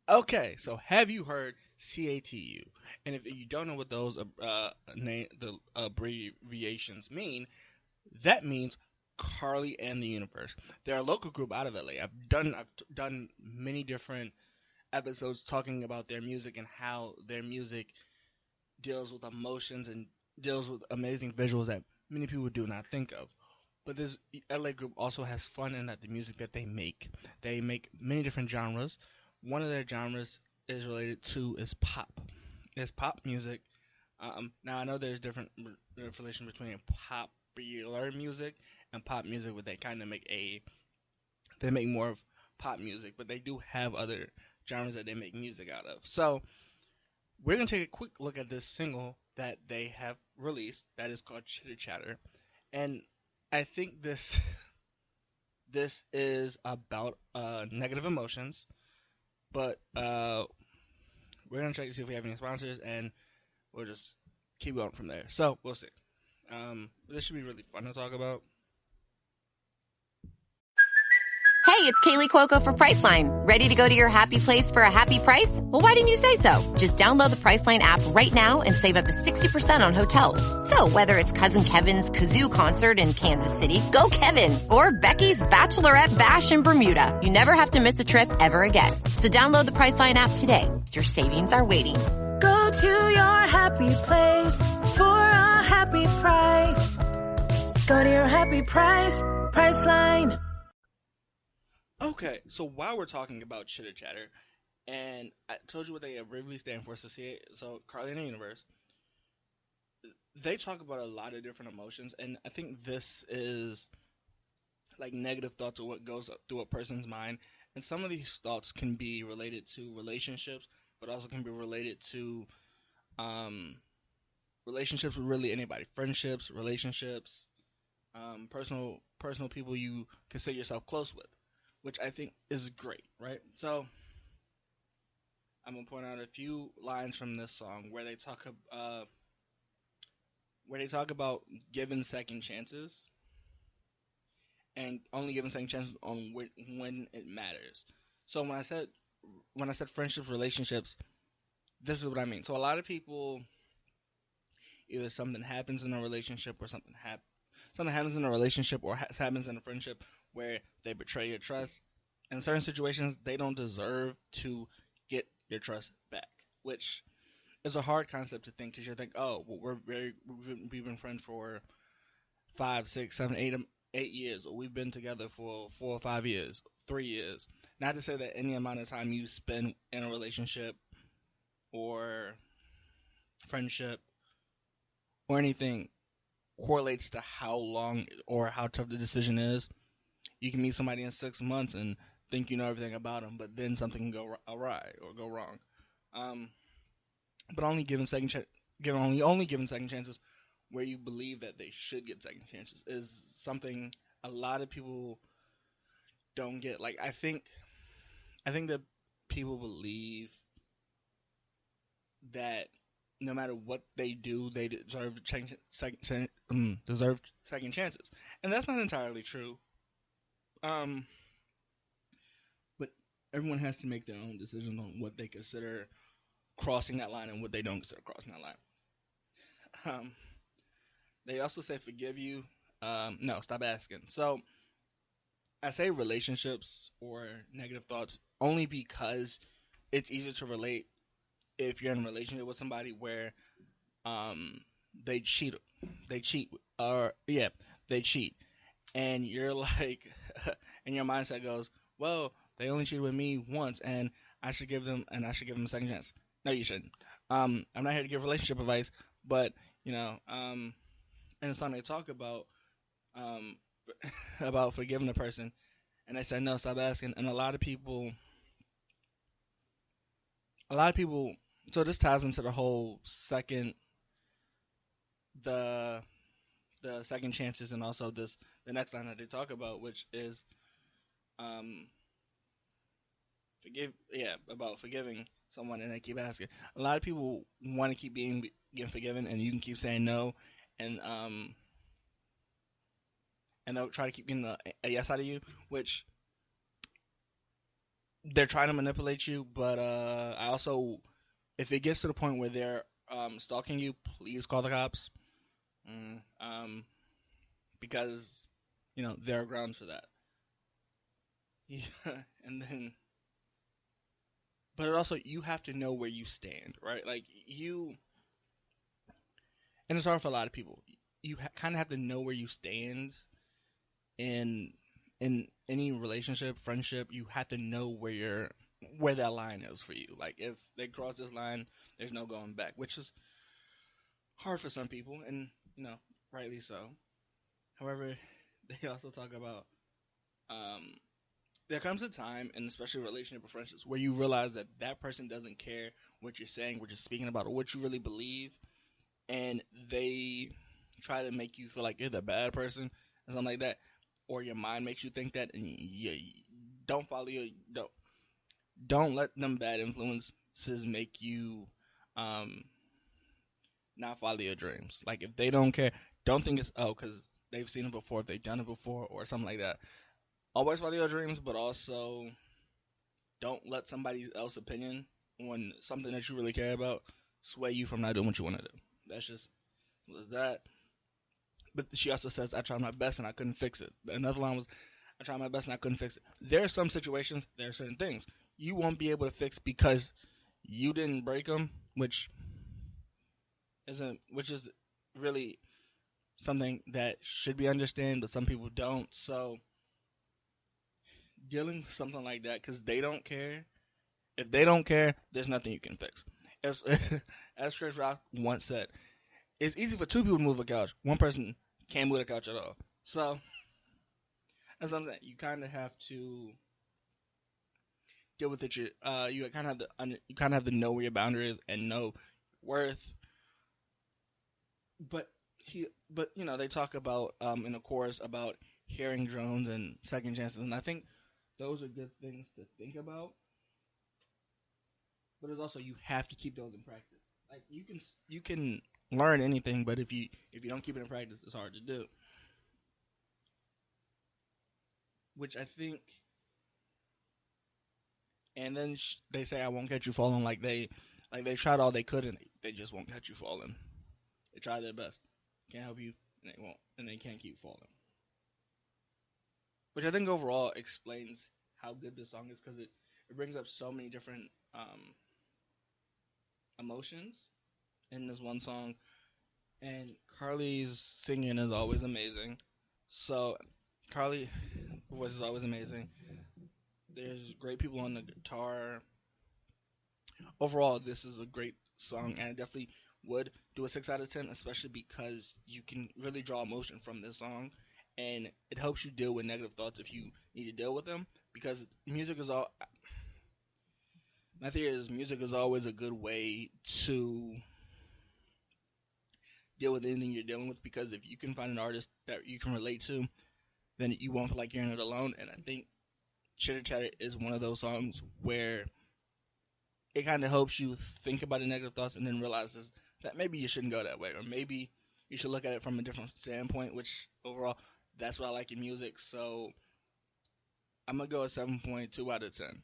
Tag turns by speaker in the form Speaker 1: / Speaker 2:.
Speaker 1: Okay, so have you heard CATU? And if you don't know what those the abbreviations mean, that means Carly and the Universe. They're a local group out of LA. I've done many different episodes talking about their music and how their music deals with emotions and deals with amazing visuals that many people do not think of. But this LA group also has fun in that the music that they make many different genres. One of their genres is related to is pop. It's pop music. Now I know there's different relation between popular music and pop music, but they make more of pop music, but they do have other genres that they make music out of. So we're gonna take a quick look at this single that they have released that is called Chitter Chatter, and I think this is about negative emotions, but we're gonna check to see if we have any sponsors, and we'll just keep going from there. So we'll see. This should be really fun to talk about.
Speaker 2: Hey, it's Kaylee Cuoco for Priceline. Ready to go to your happy place for a happy price? Well, why didn't you say so? Just download the Priceline app right now and save up to 60% on hotels. So whether it's Cousin Kevin's Kazoo concert in Kansas City, go Kevin, or Becky's Bachelorette Bash in Bermuda, you never have to miss a trip ever again. So download the Priceline app today. Your savings are waiting.
Speaker 3: Go to your happy place for a happy price. Go to your happy price, Priceline.
Speaker 1: Okay, so while we're talking about Chitter Chatter, and I told you what they originally stand for, so Carly and the Universe, they talk about a lot of different emotions, and I think this is like negative thoughts of what goes through a person's mind, and some of these thoughts can be related to relationships, but also can be related to um, relationships with really anybody, friendships, relationships, personal people you consider yourself close with, which I think is great, right? So I'm gonna point out a few lines from this song where they talk about giving second chances and only giving second chances on when it matters. So when I said friendships, relationships, this is what I mean. So a lot of people, either something happens in a relationship or something happens in a relationship or happens in a friendship where they betray your trust. In certain situations, they don't deserve to get your trust back, which is a hard concept to think because you think, oh, well, we've been friends for 5, 6, 7, 8 years, or we've been together for 4 or 5 years, 3 years. Not to say that any amount of time you spend in a relationship or friendship or anything correlates to how long or how tough the decision is. You can meet somebody in 6 months and think you know everything about them, but then something can go awry or go wrong. Um, but only given second chances where you believe that they should get second chances is something a lot of people don't get. Like I think that people believe that no matter what they do, they deserve second chances, and that's not entirely true. Um, but everyone has to make their own decisions on what they consider crossing that line and what they don't consider crossing that line. Um, they also say forgive you. No, stop asking. So I say relationships or negative thoughts only because it's easier to relate if you're in a relationship with somebody where um they cheat they cheat or yeah they cheat and you're like and your mindset goes, well, they only cheated with me once and I should give them a second chance. No, you shouldn't. I'm not here to give relationship advice, but you know, in the song they talk um about forgiving the person, and they said no, stop asking. And a lot of people. So this ties into the the second chances, and also the next line that they talk about, which is um about forgiving someone, and they keep asking. A lot of people want to keep getting forgiven, and you can keep saying no, and and they'll try to keep getting a yes out of you, which they're trying to manipulate you, but I also, if it gets to the point where they're stalking you, please call the cops. Because there are grounds for that. Yeah, and then, but also you have to know where you stand, right? Like and it's hard for a lot of people. You kind of have to know where you stand in any relationship, friendship. You have to know where that line is for you. Like if they cross this line, there's no going back, which is hard for some people, and rightly so. However, they also talk about um, there comes a time, and especially relationship or friendships, where you realize that that person doesn't care what you're saying, what you're speaking about, or what you really believe, and they try to make you feel like you're the bad person or something like that, or your mind makes you think that, and you don't follow your don't let them bad influences make you um, not follow your dreams. Like if they don't care, don't think it's because they've seen it before, they've done it before, or something like that. Always follow your dreams, but also don't let somebody else's opinion on something that you really care about sway you from not doing what you want to do. That's just was that. But she also says, "I tried my best and I couldn't fix it." Another line was, "I tried my best and I couldn't fix it." There are some situations, there are certain things you won't be able to fix because you didn't break them, which is really something that should be understood, but some people don't. So dealing with something like that because they don't care. If they don't care, there's nothing you can fix. As as Chris Rock once said, it's easy for two people to move a couch. One person can't move the couch at all. So that's what I'm saying. You kind of have to deal with it. You kind of have to know where your boundary is and know worth. But they talk about in the chorus about hearing drones and second chances, and I think those are good things to think about. But it's also you have to keep those in practice. Like you can learn anything, but if you don't keep it in practice, it's hard to do. Which I think, and then they say I won't catch you falling. Like they tried all they could and they just won't catch you falling. They tried their best, can't help you, and they won't, and they can't keep falling. Which I think overall explains how good this song is because it brings up so many different emotions in this one song, and Carly's singing is always amazing. So Carly voice is always amazing. There's great people on the guitar. Overall, this is a great song, and I definitely would do a 6 out of 10, especially because you can really draw emotion from this song, and it helps you deal with negative thoughts if you need to deal with them. Because music is all. My theory is music is always a good way to deal with anything you're dealing with. Because if you can find an artist that you can relate to, then you won't feel like you're in it alone. And I think Chitter Chatter is one of those songs where it kind of helps you think about the negative thoughts and then realizes that maybe you shouldn't go that way, or maybe you should look at it from a different standpoint. Which overall, that's what I like in music. So I'm gonna go a 7.2 out of 10.